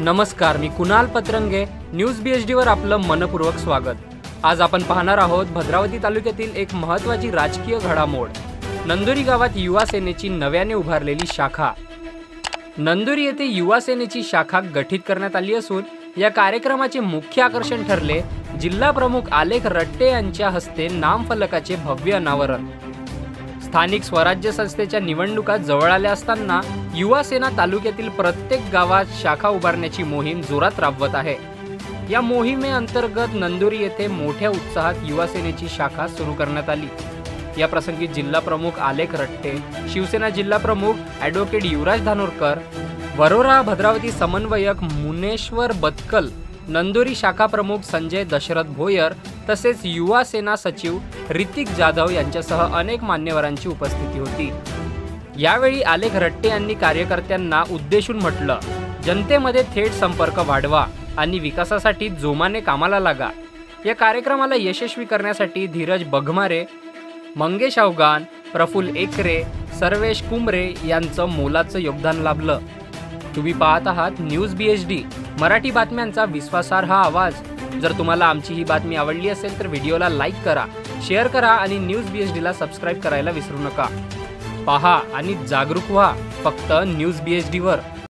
नमस्कार, मी Kunal पत्रंगे. News BHD वर आपलं मनपूर्वक स्वागत. आज आपण पाहणार आहोत भद्रावती तालुक्यातील एक महत्त्वाची राजकीय घडामोड. नंदुरी गावात युवा सेनेची नव्याने उभारलेली शाखा. नंदुरी येथे युवा सेनेची शाखा गठीत करण्यात आली असून या कार्यक्रमाचे मुख्य आकर्षण ठरले जिल्हा प्रमुख आलेख रट्टे यांच्या हस्ते नामफलकाचे भव्य अनावरण. स्थानिक स्वराज्य संस्थेच्या निवडणुका जवळ आल्या असताना युवा सेना तालुक्यातील प्रत्येक गावात शाखा उभारण्याची मोहीम जोरात राबवत आहे. या मोहिमेअंतर्गत नंदुरी येथे मोठ्या उत्साहात युवा सेनेची शाखा सुरू करण्यात आली. या प्रसंगी जिल्हा प्रमुख आलेख रट्टे, शिवसेना जिल्हा प्रमुख ॲडव्होकेट युवराज धानोरकर, वरोरा भद्रावती समन्वयक मुनेश्वर बदकल, नंदुरी शाखा प्रमुख संजय दशरथ भोयर तसेच युवा सेना सचिव ऋतिक जाधव यांच्यासह अनेक मान्यवरांची उपस्थिती होती. यावेळी आलेख रट्टे यांनी कार्यकर्त्यांना उद्देशून म्हटलं, जनतेमध्ये थेट संपर्क वाढवा आणि विकासासाठी जोमाने कामाला लागा. या कार्यक्रमाला यशस्वी करण्यासाठी धीरज बघमारे, मंगेश अवगान, प्रफुल्ल एकरे, सर्वेश कुंबरे यांचं मोलाचं योगदान लाभलं. तुम्ही पाहत आहात न्यूज BHD, मराठी बातम्यांचा विश्वासार्ह आवाज. जर तुम्हाला आमची ही बातमी आवडली असेल तर व्हिडिओला लाईक करा, शेअर करा आणि न्यूज BHDला सबस्क्राईब करायला विसरू नका. पहा आणि जागरूक व्हा फक्त न्यूज BHD वर.